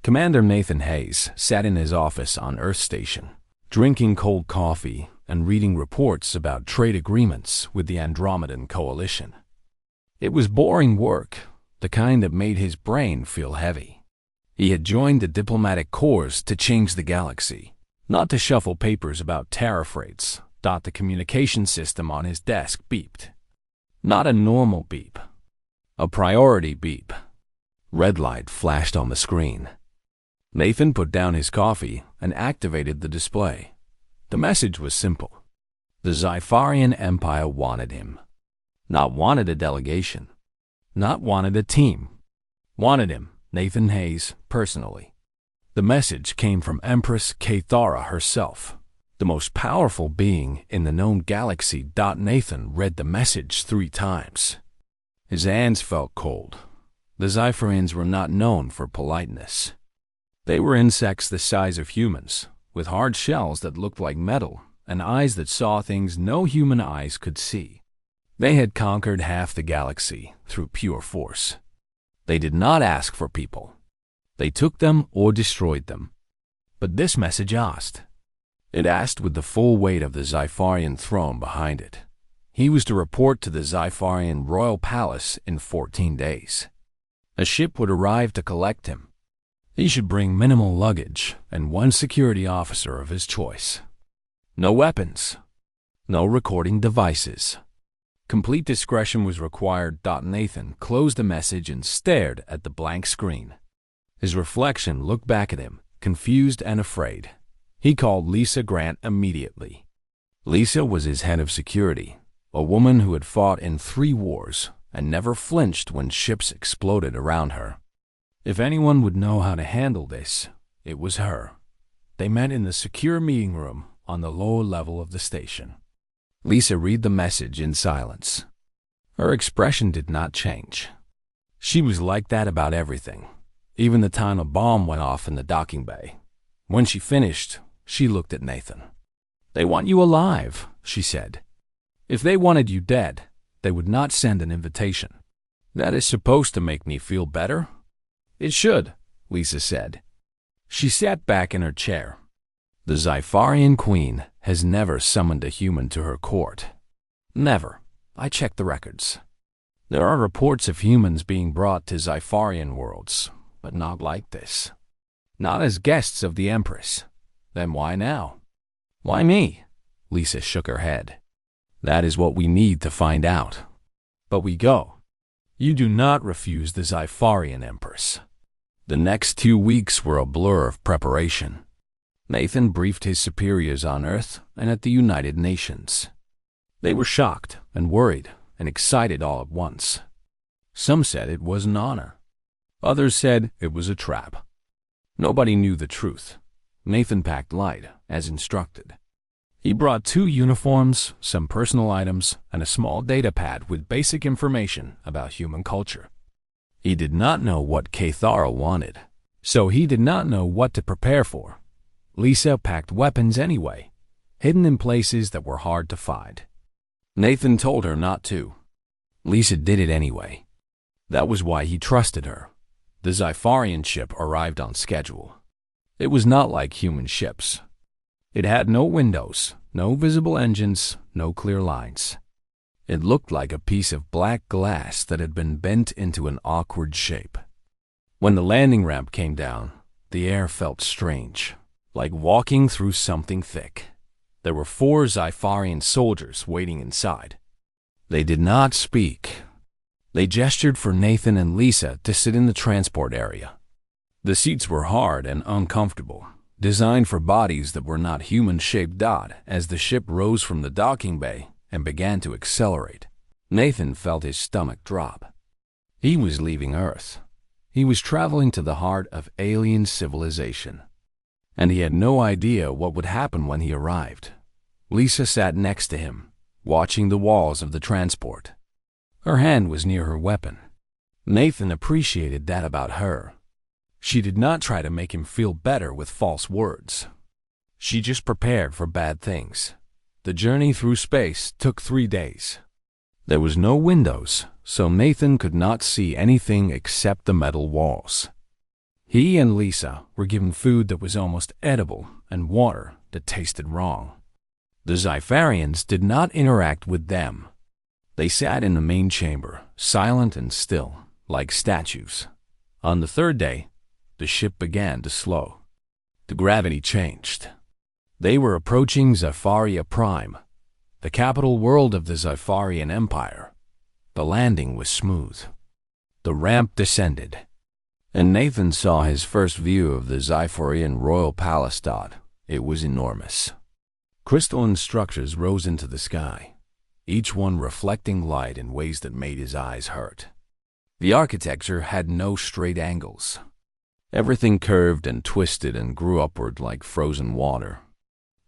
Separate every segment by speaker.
Speaker 1: Commander Nathan Hayes sat in his office on Earth Station, drinking cold coffee and reading reports about trade agreements with the Andromedan Coalition. It was boring work, the kind that made his brain feel heavy. He had joined the diplomatic corps to change the galaxy, not to shuffle papers about tariff rates. The communication system on his desk beeped. Not a normal beep. A priority beep. Red light flashed on the screen. Nathan put down his coffee and activated the display. The message was simple. The Xipharian Empire wanted him. Not wanted a delegation. Not wanted a team. Wanted him, Nathan Hayes, personally. The message came from Empress Cathara herself, the most powerful being in the known galaxy. Nathan read the message 3 times. His hands felt cold. The Xipharians were not known for politeness. They were insects the size of humans, with hard shells that looked like metal and eyes that saw things no human eyes could see. They had conquered half the galaxy through pure force. They did not ask for people. They took them or destroyed them. But this message asked. It asked with the full weight of the Xipharian throne behind it. He was to report to the Xipharian royal palace in 14 days. A ship would arrive to collect him. He should bring minimal luggage and 1 security officer of his choice. No weapons. No recording devices. Complete discretion was required. Nathan closed the message and stared at the blank screen. His reflection looked back at him, confused and afraid. He called Lisa Grant immediately. Lisa was his head of security, a woman who had fought in 3 wars and never flinched when ships exploded around her. If anyone would know how to handle this, it was her. They met in the secure meeting room on the lower level of the station. Lisa read the message in silence. Her expression did not change. She was like that about everything, even the time a bomb went off in the docking bay. When she finished, she looked at Nathan. "They want you alive," she said. "If they wanted you dead, they would not send an invitation. That is supposed to make me feel better?" "It should," Lisa said. She sat back in her chair. The Xipharian queen has never summoned a human to her court. Never. I checked the records. There are reports of humans being brought to Xipharian worlds, but not like this. Not as guests of the Empress. Then why now? Why me? Lisa shook her head. That is what we need to find out. But we go. You do not refuse the Xipharian Empress. The next 2 weeks were a blur of preparation. Nathan briefed his superiors on Earth and at the United Nations. They were shocked and worried and excited all at once. Some said it was an honor. Others said it was a trap. Nobody knew the truth. Nathan packed light, as instructed. He brought 2 uniforms, some personal items, and a small data pad with basic information about human culture. He did not know what Cathara wanted, so he did not know what to prepare for. Lisa packed weapons anyway, hidden in places that were hard to find. Nathan told her not to. Lisa did it anyway. That was why he trusted her. The Xipharian ship arrived on schedule. It was not like human ships. It had no windows, no visible engines, no clear lines. It looked like a piece of black glass that had been bent into an awkward shape. When the landing ramp came down, the air felt strange, like walking through something thick. There were 4 Xipharian soldiers waiting inside. They did not speak. They gestured for Nathan and Lisa to sit in the transport area. The seats were hard and uncomfortable, designed for bodies that were not human-shaped. As the ship rose from the docking bay and began to accelerate, Nathan felt his stomach drop. He was leaving Earth. He was traveling to the heart of alien civilization. And he had no idea what would happen when he arrived. Lisa sat next to him, watching the walls of the transport. Her hand was near her weapon. Nathan appreciated that about her. She did not try to make him feel better with false words. She just prepared for bad things. The journey through space took 3 days. There was no windows, so Nathan could not see anything except the metal walls. He and Lisa were given food that was almost edible and water that tasted wrong. The Zypharians did not interact with them. They sat in the main chamber, silent and still, like statues. On the third day, the ship began to slow. The gravity changed. They were approaching Zypharia Prime, the capital world of the Zypharian Empire. The landing was smooth. The ramp descended, and Nathan saw his first view of the Zypharian royal palace. It was enormous. Crystalline structures rose into the sky, each one reflecting light in ways that made his eyes hurt. The architecture had no straight angles. Everything curved and twisted and grew upward like frozen water.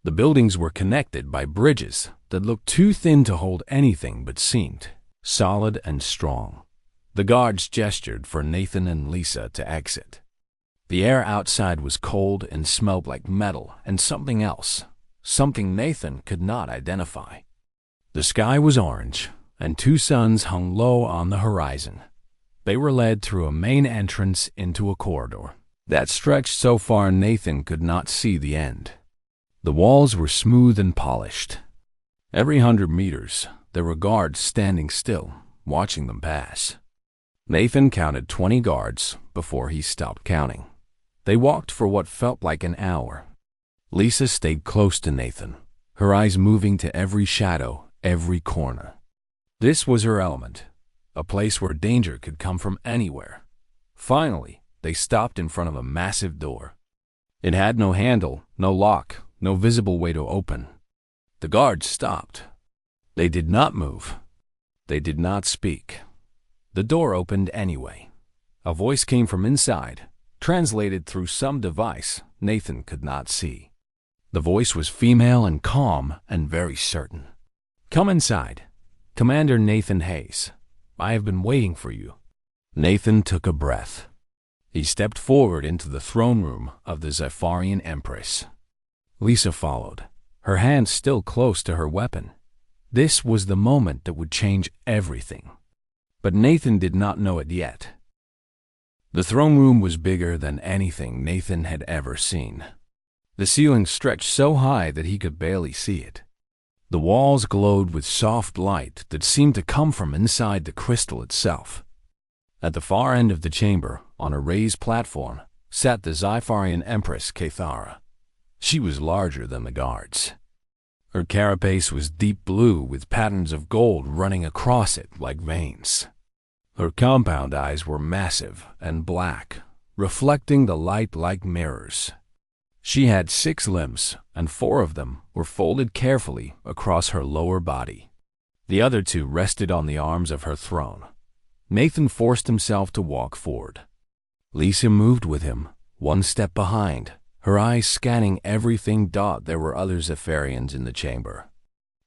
Speaker 1: The buildings were connected by bridges that looked too thin to hold anything but seemed solid and strong. The guards gestured for Nathan and Lisa to exit. The air outside was cold and smelled like metal and something else, something Nathan could not identify. The sky was orange, and two suns hung low on the horizon. They were led through a main entrance into a corridor that stretched so far Nathan could not see the end. The walls were smooth and polished. Every 100 meters, there were guards standing still, watching them pass. Nathan counted 20 guards before he stopped counting. They walked for what felt like an hour. Lisa stayed close to Nathan, her eyes moving to every shadow, every corner. This was her element, a place where danger could come from anywhere. Finally, they stopped in front of a massive door. It had no handle, no lock, no visible way to open. The guards stopped. They did not move. They did not speak. The door opened anyway. A voice came from inside, translated through some device Nathan could not see. The voice was female and calm and very certain. "Come inside. Commander Nathan Hayes. I have been waiting for you." Nathan took a breath. He stepped forward into the throne room of the Zypharian Empress. Lisa followed, her hand still close to her weapon. This was the moment that would change everything. But Nathan did not know it yet. The throne room was bigger than anything Nathan had ever seen. The ceiling stretched so high that he could barely see it. The walls glowed with soft light that seemed to come from inside the crystal itself. At the far end of the chamber, on a raised platform, sat the Zypharian Empress Cathara. She was larger than the guards. Her carapace was deep blue with patterns of gold running across it like veins. Her compound eyes were massive and black, reflecting the light like mirrors. She had 6 limbs, and 4 of them were folded carefully across her lower body. The other 2 rested on the arms of her throne. Nathan forced himself to walk forward. Lisa moved with him, one step behind, her eyes scanning everything. There were other Zypharians in the chamber.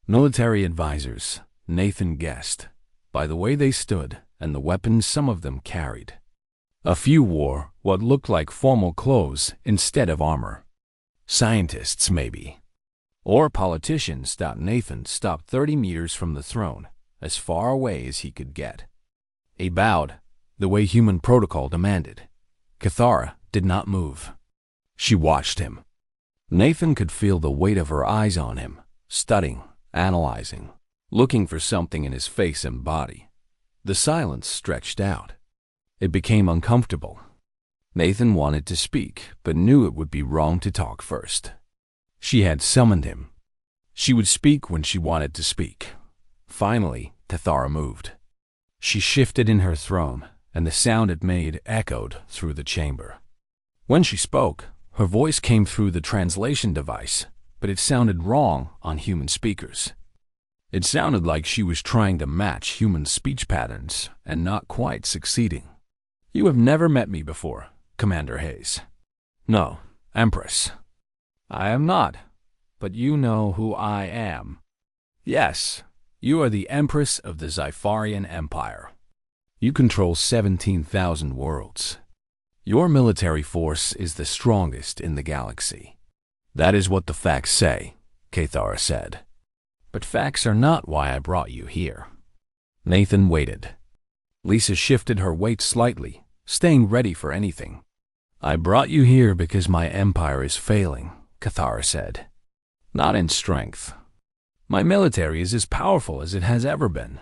Speaker 1: Military advisors, Nathan guessed, by the way they stood and the weapons some of them carried. A few wore what looked like formal clothes instead of armor. Scientists, maybe. Or politicians. Nathan stopped 30 meters from the throne, as far away as he could get. He bowed, the way human protocol demanded. Cathara did not move. She watched him. Nathan could feel the weight of her eyes on him, studying, analyzing, looking for something in his face and body. The silence stretched out. It became uncomfortable. Nathan wanted to speak, but knew it would be wrong to talk first. She had summoned him. She would speak when she wanted to speak. Finally, Cathara moved. She shifted in her throne, and the sound it made echoed through the chamber. When she spoke, her voice came through the translation device, but it sounded wrong on human speakers. It sounded like she was trying to match human speech patterns and not quite succeeding. "You have never met me before, Commander Hayes." "No, Empress." "I am not, but you know who I am." "Yes, you are the Empress of the Zypharian Empire. You control 17,000 worlds. Your military force is the strongest in the galaxy." "That is what the facts say," Cathara said. "But facts are not why I brought you here." Nathan waited. Lisa shifted her weight slightly, staying ready for anything. I brought you here because my empire is failing, Cathara said. Not in strength. My military is as powerful as it has ever been.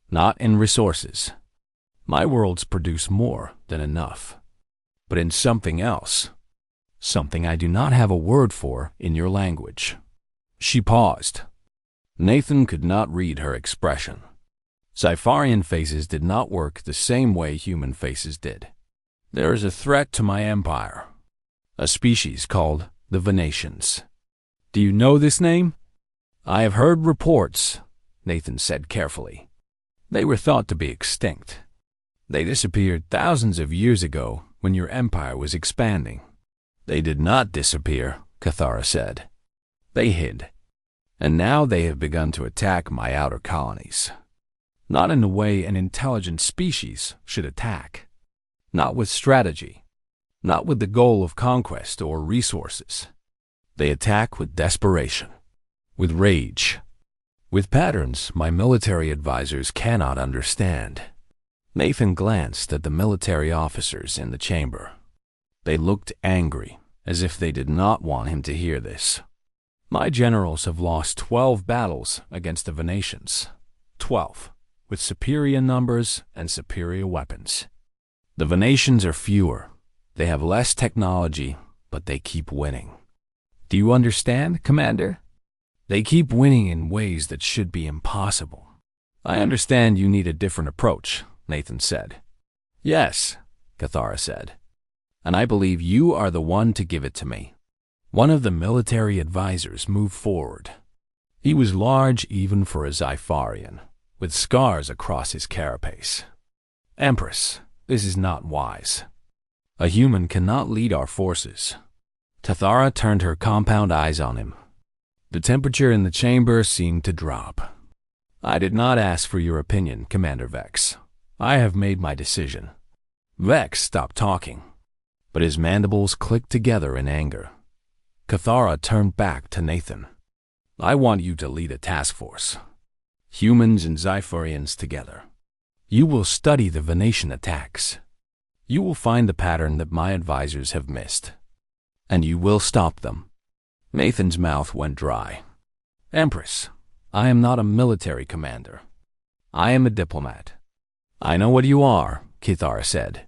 Speaker 1: Not in resources. My worlds produce more than enough. But in something else. Something I do not have a word for in your language. She paused. Nathan could not read her expression. Sci-Farian faces did not work the same way human faces did. There is a threat to my empire. A species called the Venetians. Do you know this name? I have heard reports, Nathan said carefully. They were thought to be extinct. They disappeared thousands of years ago when your empire was expanding. They did not disappear, Cathara said. They hid. And now they have begun to attack my outer colonies. Not in the way an intelligent species should attack. Not with strategy. Not with the goal of conquest or resources. They attack with desperation. With rage. With patterns my military advisors cannot understand. Nathan glanced at the military officers in the chamber. They looked angry, as if they did not want him to hear this. My generals have lost 12 battles against the Venetians. 12, with superior numbers and superior weapons. The Venetians are fewer. They have less technology, but they keep winning. Do you understand, Commander? They keep winning in ways that should be impossible. I understand you need a different approach, Nathan said. Yes, Cathara said. And I believe you are the one to give it to me. One of the military advisors moved forward. He was large even for a Zypharian, with scars across his carapace. Empress, this is not wise. A human cannot lead our forces. Cathara turned her compound eyes on him. The temperature in the chamber seemed to drop. I did not ask for your opinion, Commander Vex. I have made my decision. Vex stopped talking, but his mandibles clicked together in anger. Cathara turned back to Nathan. I want you to lead a task force. Humans and Zyphorians together. You will study the Venetian attacks. You will find the pattern that my advisors have missed. And you will stop them. Nathan's mouth went dry. Empress, I am not a military commander. I am a diplomat. I know what you are, Cathara said.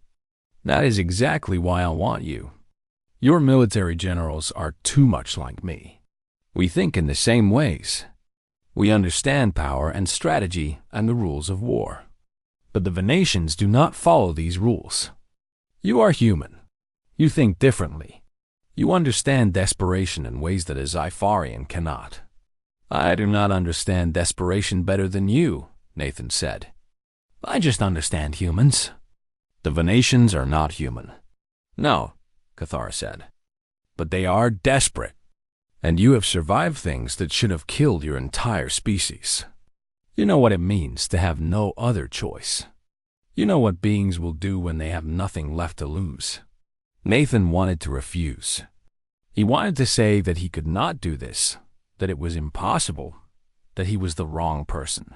Speaker 1: That is exactly why I want you. Your military generals are too much like me. We think in the same ways. We understand power and strategy and the rules of war. But the Venetians do not follow these rules. You are human. You think differently. You understand desperation in ways that a Zypharian cannot. I do not understand desperation better than you, Nathan said. I just understand humans. The Venetians are not human. No, Cathara said. But they are desperate. And you have survived things that should have killed your entire species. You know what it means to have no other choice. You know what beings will do when they have nothing left to lose. Nathan wanted to refuse. He wanted to say that he could not do this, that it was impossible, that he was the wrong person.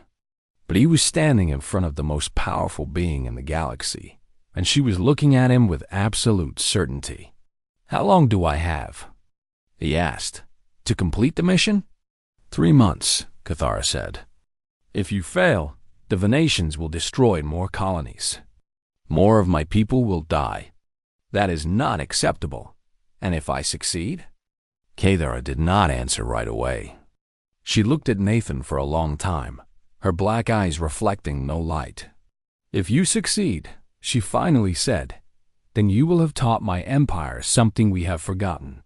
Speaker 1: But he was standing in front of the most powerful being in the galaxy, and she was looking at him with absolute certainty. How long do I have? He asked. To complete the mission? 3 months, Cathara said. If you fail, the Venetians will destroy more colonies. More of my people will die. That is not acceptable. And if I succeed? Cathara did not answer right away. She looked at Nathan for a long time, her black eyes reflecting no light. If you succeed, she finally said, then you will have taught my empire something we have forgotten.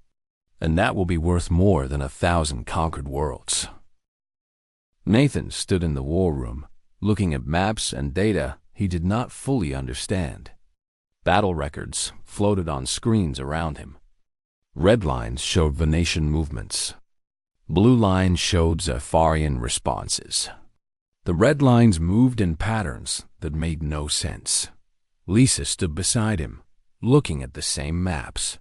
Speaker 1: And that will be worth more than 1,000 conquered worlds. Nathan stood in the war room, looking at maps and data he did not fully understand. Battle records floated on screens around him. Red lines showed Venetian movements. Blue lines showed Zypharian responses. The red lines moved in patterns that made no sense. Lisa stood beside him, looking at the same maps.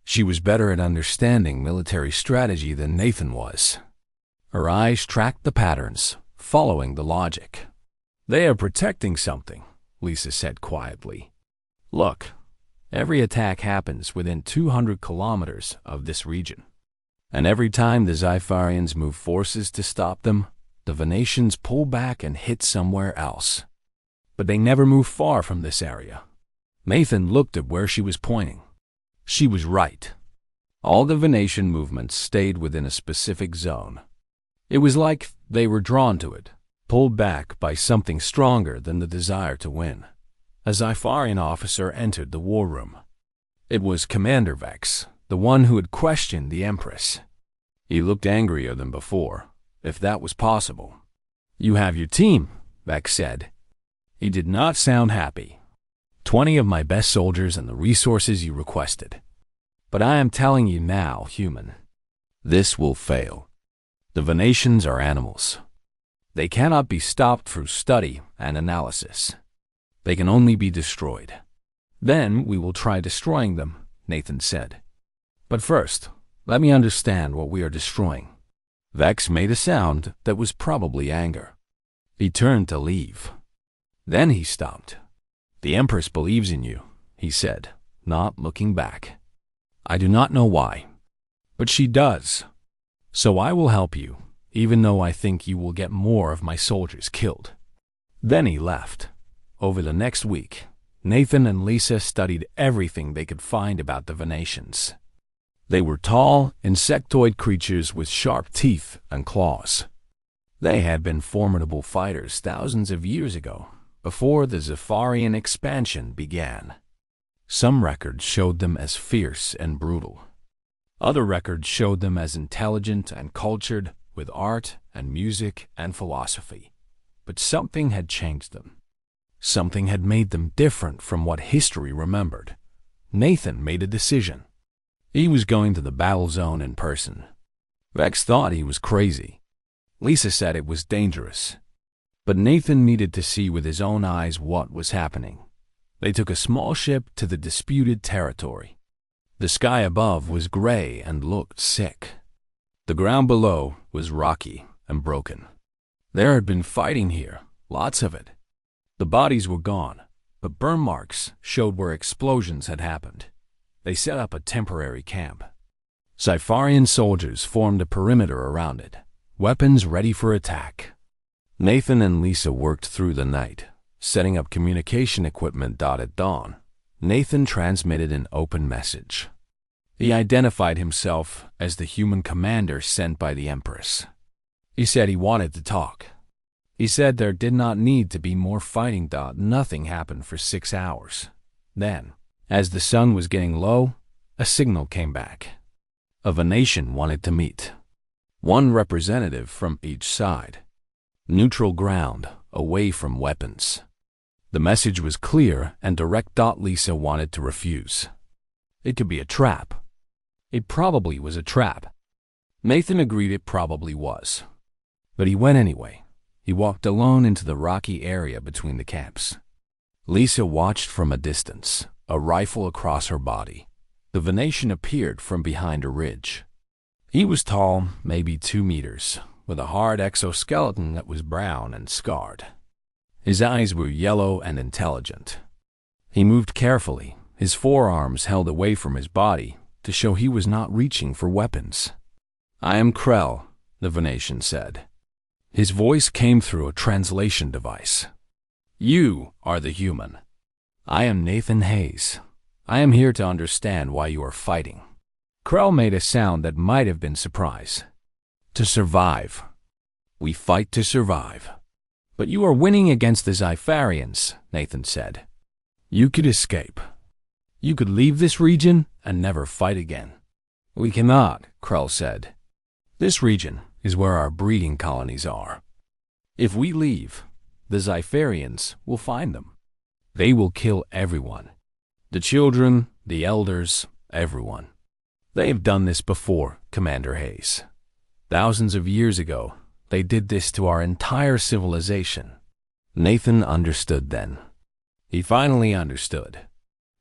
Speaker 1: She was better at understanding military strategy than Nathan was. Her eyes tracked the patterns, following the logic. They are protecting something, Lisa said quietly. Look, Every attack happens within 200 kilometers of this region. And every time the Xipharians move forces to stop them, the Venetians pull back and hit somewhere else. But they never move far from this area. Nathan looked at where she was pointing. She was right. All the Venetian movements stayed within a specific zone. It was like they were drawn to it, pulled back by something stronger than the desire to win. A Xipharian officer entered the war room. It was Commander Vex, the one who had questioned the Empress. He looked angrier than before, if that was possible. "You have your team," Vex said. He did not sound happy. 20 of my best soldiers and the resources you requested. But I am telling you now, human, this will fail. The Venetians are animals. They cannot be stopped through study and analysis. They can only be destroyed. Then we will try destroying them, Nathan said. But first, let me understand what we are destroying. Vex made a sound that was probably anger. He turned to leave. Then he stopped. "The Empress believes in you," he said, not looking back. "I do not know why, but she does. So I will help you, even though I think you will get more of my soldiers killed." Then he left. Over the next week, Nathan and Lisa studied everything they could find about the Venetians. They were tall, insectoid creatures with sharp teeth and claws. They had been formidable fighters thousands of years ago, before the Xipharian expansion began. Some records showed them as fierce and brutal. Other records showed them as intelligent and cultured, with art and music and philosophy. But something had changed them. Something had made them different from what history remembered. Nathan made a decision. He was going to the battle zone in person. Vex thought he was crazy. Lisa said it was dangerous. But Nathan needed to see with his own eyes what was happening. They took a small ship to the disputed territory. The sky above was gray and looked sick. The ground below was rocky and broken. There had been fighting here, lots of it. The bodies were gone, but burn marks showed where explosions had happened. They set up a temporary camp. Xipharian soldiers formed a perimeter around it, weapons ready for attack. Nathan and Lisa worked through the night, setting up communication equipment. At dawn, Nathan transmitted an open message. He identified himself as the human commander sent by the Empress. He said he wanted to talk. He said there did not need to be more fighting. Nothing happened for 6 hours. Then, as the sun was getting low, a signal came back. A Venetian wanted to meet. One representative from each side. Neutral ground, away from weapons. The message was clear and direct. Lisa wanted to refuse. It could be a trap. It probably was a trap. Nathan agreed it probably was. But he went anyway. He walked alone into the rocky area between the camps. Lisa watched from a distance, a rifle across her body. The Venetian appeared from behind a ridge. He was tall, maybe 2 meters, with a hard exoskeleton that was brown and scarred. His eyes were yellow and intelligent. He moved carefully, his forearms held away from his body to show he was not reaching for weapons. "I am Krell," the Venetian said. His voice came through a translation device. "You are the human. I am Nathan Hayes. I am here to understand why you are fighting." Krell made a sound that might have been surprise. "To survive. We fight to survive." "But you are winning against the Xipharians," Nathan said. "You could escape. You could leave this region and never fight again." "We cannot," Krell said. "This region is where our breeding colonies are. If we leave, the Xipharians will find them. They will kill everyone. The children, the elders, everyone. They have done this before, Commander Hayes. Thousands of years ago, they did this to our entire civilization." Nathan understood then. He finally understood.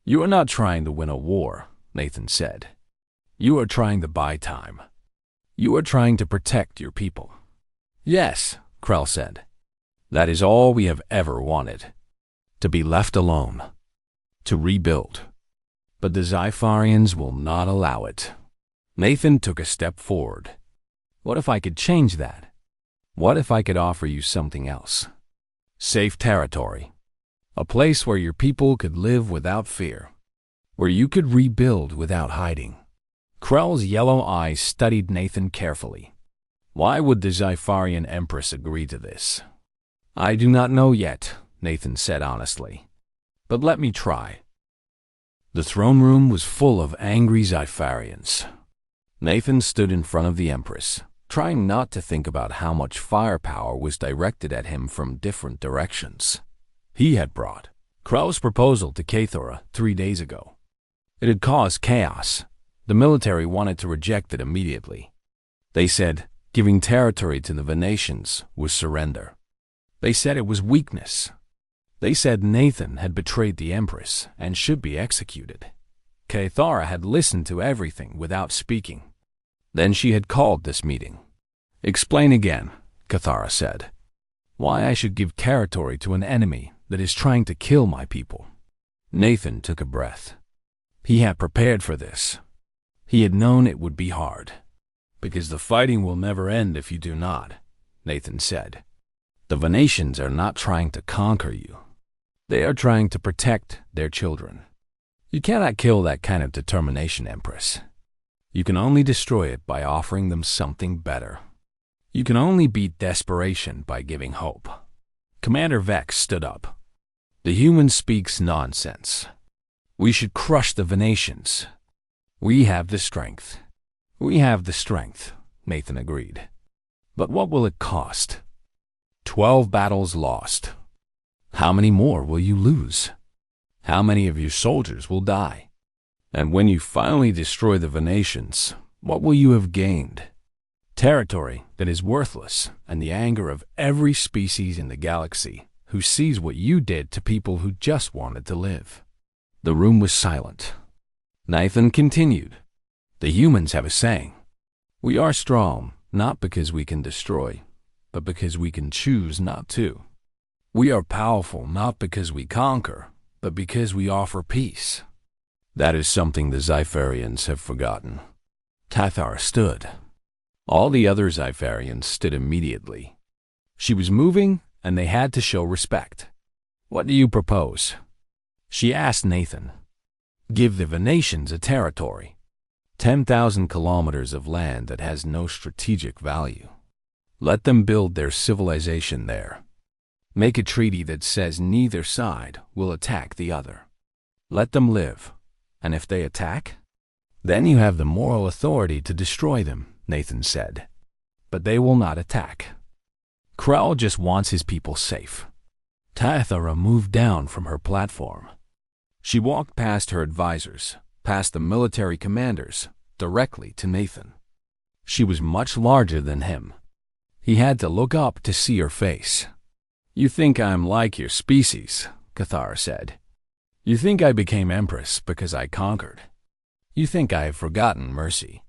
Speaker 1: "You are not trying to win a war," Nathan said. "You are trying to buy time. You are trying to protect your people." "Yes," Krell said. "That is all we have ever wanted. To be left alone. To rebuild. But the Xipharians will not allow it. Nathan took a step forward. What if I could change that? What if I could offer you something else? Safe territory. A place where your people could live without fear. Where you could rebuild without hiding. Krell's yellow eyes studied Nathan carefully. Why would the Xipharian Empress agree to this? I do not know yet, Nathan said honestly. But let me try. The throne room was full of angry Xipharians. Nathan stood in front of the Empress, trying not to think about how much firepower was directed at him from different directions. He had brought Krell's proposal to Kathora 3 days ago. It had caused chaos. The military wanted to reject it immediately. They said giving territory to the Venetians was surrender. They said it was weakness. They said Nathan had betrayed the Empress and should be executed. Kathora had listened to everything without speaking. Then she had called this meeting. Explain again, Kathora said. Why I should give territory to an enemy that is trying to kill my people. Nathan took a breath. He had prepared for this. He had known it would be hard. Because the fighting will never end if you do not, Nathan said. The Venetians are not trying to conquer you. They are trying to protect their children. You cannot kill that kind of determination, Empress. You can only destroy it by offering them something better. You can only beat desperation by giving hope. Commander Vex stood up. The human speaks nonsense. We should crush the Venetians. We have the strength. We have the strength, Nathan agreed. But what will it cost? 12 battles lost. How many more will you lose? How many of your soldiers will die? And when you finally destroy the Venetians, what will you have gained? Territory that is worthless and the anger of every species in the galaxy who sees what you did to people who just wanted to live. The room was silent. Nathan continued. The humans have a saying. We are strong, not because we can destroy, but because we can choose not to. We are powerful not because we conquer, but because we offer peace. That is something the Xipharians have forgotten. Kathora stood. All the other Xipharians stood immediately. She was moving, and they had to show respect. What do you propose? She asked Nathan. Give the Venetians a territory. 10,000 kilometers of land that has no strategic value. Let them build their civilization there. Make a treaty that says neither side will attack the other. Let them live, and if they attack, then you have the moral authority to destroy them, Nathan said. But they will not attack. Krell just wants his people safe. Kathora moved down from her platform. She walked past her advisors, past the military commanders, directly to Nathan. She was much larger than him. He had to look up to see her face. You think I'm like your species, Kathora said. You think I became Empress because I conquered. You think I have forgotten mercy.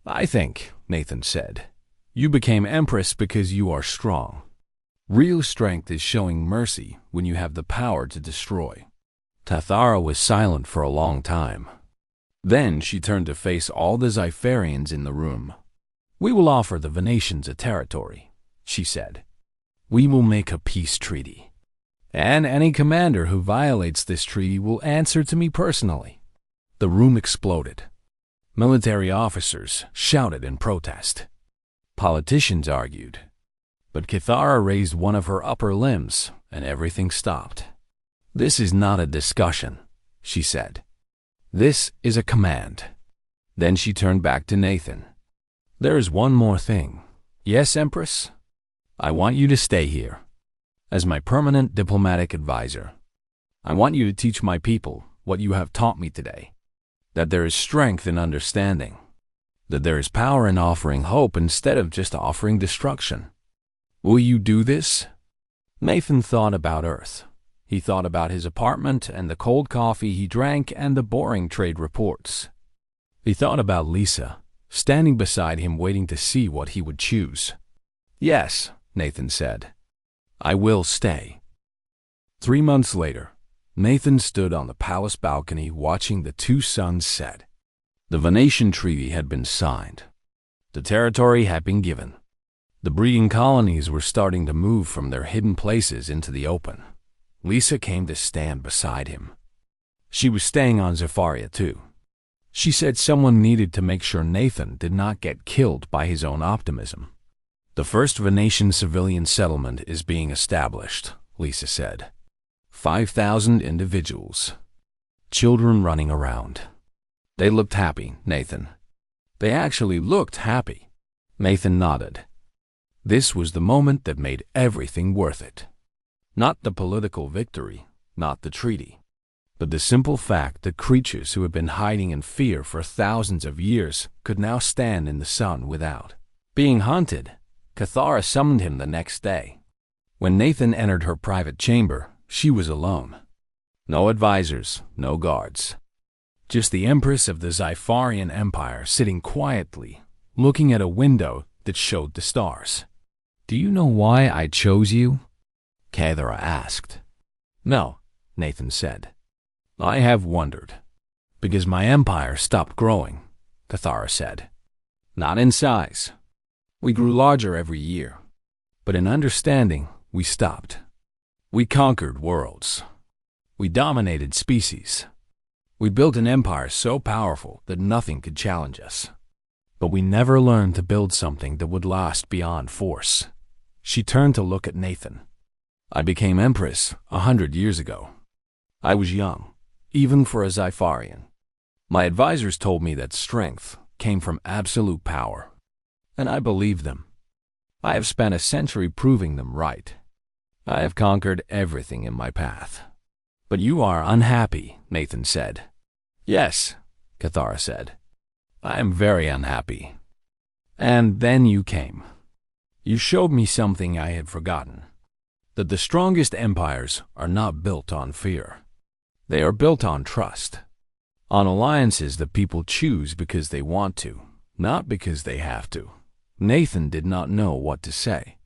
Speaker 1: I think, Nathan said, you became Empress because you are strong. Real strength is showing mercy when you have the power to destroy. Kathora was silent for a long time. Then she turned to face all the Xipharians in the room. We will offer the Venetians a territory, she said. We will make a peace treaty. And any commander who violates this treaty will answer to me personally. The room exploded. Military officers shouted in protest. Politicians argued. But Kathora raised one of her upper limbs, and everything stopped. This is not a discussion, she said. This is a command. Then she turned back to Nathan. There is one more thing. Yes, Empress? I want you to stay here. As my permanent diplomatic advisor, I want you to teach my people what you have taught me today. That there is strength in understanding. That there is power in offering hope instead of just offering destruction. Will you do this? Nathan thought about Earth. He thought about his apartment and the cold coffee he drank and the boring trade reports. He thought about Lisa, standing beside him waiting to see what he would choose. Yes, Nathan said. I will stay. 3 months later, Nathan stood on the palace balcony watching the two suns set. The Venetian Treaty had been signed. The territory had been given. The breeding colonies were starting to move from their hidden places into the open. Lisa came to stand beside him. She was staying on Zafaria too. She said someone needed to make sure Nathan did not get killed by his own optimism. The first Venetian civilian settlement is being established, Lisa said. 5,000 individuals. Children running around. They looked happy, Nathan. They actually looked happy. Nathan nodded. This was the moment that made everything worth it. Not the political victory, not the treaty, but the simple fact that creatures who had been hiding in fear for thousands of years could now stand in the sun without being hunted. Cathara summoned him the next day. When Nathan entered her private chamber, she was alone. No advisors, no guards. Just the Empress of the Zypharian Empire sitting quietly, looking at a window that showed the stars. "Do you know why I chose you?" Cathara asked. "No," Nathan said. "I have wondered." "Because my empire stopped growing," Cathara said. "Not in size. We grew larger every year. But in understanding, we stopped. We conquered worlds. We dominated species. We built an empire so powerful that nothing could challenge us. But we never learned to build something that would last beyond force." She turned to look at Nathan. "I became Empress 100 years ago. I was young, even for a Zypharian. My advisors told me that strength came from absolute power, and I believed them. I have spent a century proving them right. I have conquered everything in my path." "But you are unhappy," Nathan said. "Yes," Cathara said. "I am very unhappy. And then you came. You showed me something I had forgotten, that the strongest empires are not built on fear. They are built on trust, on alliances that people choose because they want to, not because they have to." Nathan did not know what to say.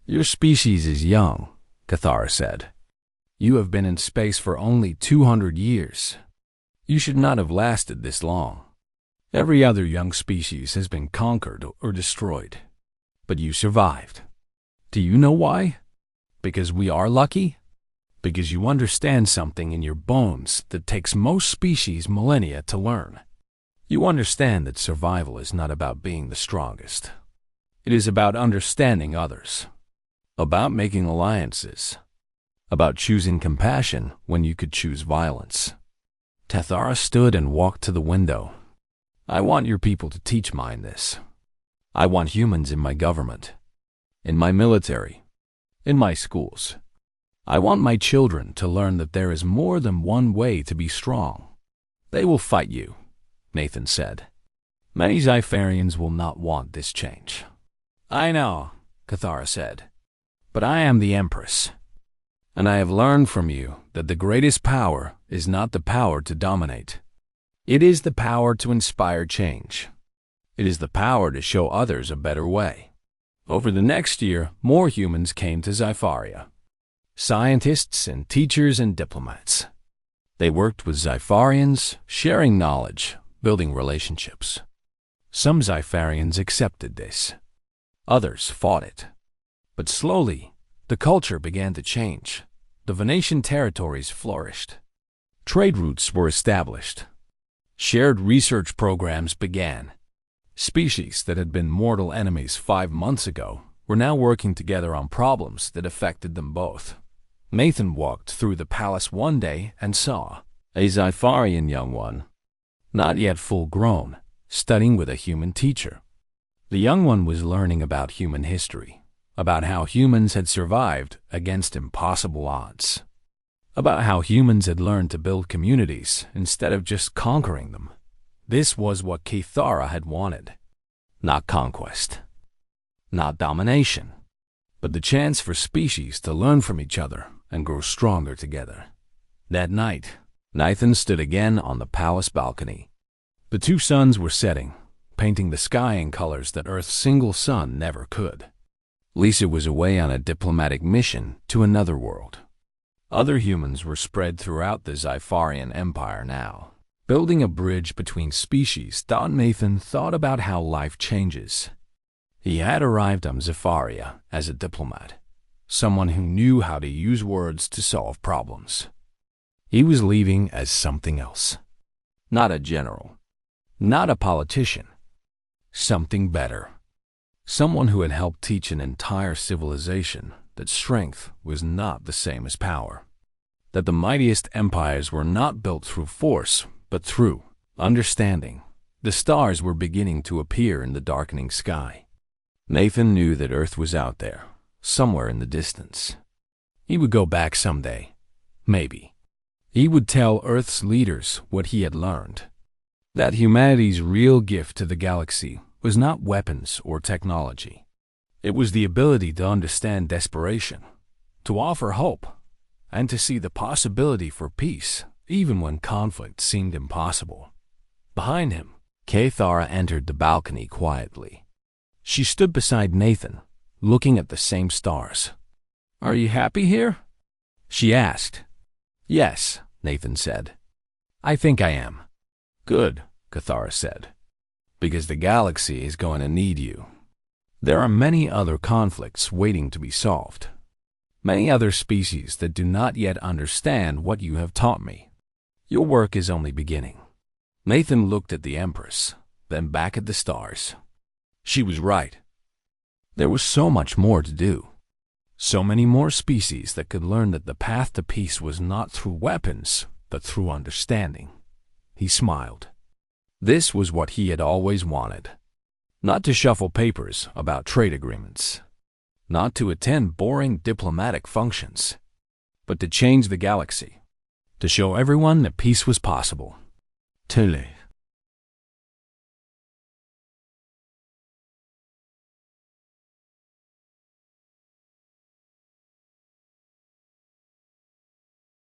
Speaker 1: "Your species is young," Cathara said. "You have been in space for only 200 years. You should not have lasted this long. Every other young species has been conquered or destroyed. But you survived. Do you know why? Because we are lucky? Because you understand something in your bones that takes most species millennia to learn. You understand that survival is not about being the strongest. It is about understanding others, about making alliances, about choosing compassion when you could choose violence." Cathara stood and walked to the window. "I want your people to teach mine this. I want humans in my government, in my military, in my schools. I want my children to learn that there is more than one way to be strong. They will fight you," Nathan said. "Many Zypharians will not want this change." "I know," Cathara said, "but I am the Empress. And I have learned from you that the greatest power is not the power to dominate. It is the power to inspire change. It is the power to show others a better way." Over the next year, more humans came to Zypharia. Scientists and teachers and diplomats. They worked with Zypharians, sharing knowledge, building relationships. Some Zypharians accepted this. Others fought it. But slowly, the culture began to change. The Venetian territories flourished. Trade routes were established. Shared research programs began. Species that had been mortal enemies 5 months ago were now working together on problems that affected them both. Nathan walked through the palace one day and saw a Zypharian young one, not yet full grown, studying with a human teacher. The young one was learning about human history, about how humans had survived against impossible odds, about how humans had learned to build communities instead of just conquering them. This was what Cathara had wanted. Not conquest, not domination, but the chance for species to learn from each other and grow stronger together. That night, Nathan stood again on the palace balcony. The two suns were setting, painting the sky in colors that Earth's single sun never could. Lisa was away on a diplomatic mission to another world. Other humans were spread throughout the Xipharian Empire now. Building a bridge between species, Nathan thought about how life changes. He had arrived on Xipharia as a diplomat, someone who knew how to use words to solve problems. He was leaving as something else. Not a general, not a politician, something better. Someone who had helped teach an entire civilization that strength was not the same as power. That the mightiest empires were not built through force, but through understanding. The stars were beginning to appear in the darkening sky. Nathan knew that Earth was out there, somewhere in the distance. He would go back someday, maybe. He would tell Earth's leaders what he had learned. That humanity's real gift to the galaxy was not weapons or technology. It was the ability to understand desperation, to offer hope, and to see the possibility for peace, even when conflict seemed impossible. Behind him, Kathara entered the balcony quietly. She stood beside Nathan, looking at the same stars. "Are you happy here?" she asked. "Yes," Nathan said. "I think I am." "Good," Kathara said, "because the galaxy is going to need you. There are many other conflicts waiting to be solved. Many other species that do not yet understand what you have taught me. Your work is only beginning." Nathan looked at the Empress, then back at the stars. She was right. There was so much more to do. So many more species that could learn that the path to peace was not through weapons, but through understanding. He smiled. This was what he had always wanted. Not to shuffle papers about trade agreements. Not to attend boring diplomatic functions. But to change the galaxy. To show everyone that peace was possible. Tele.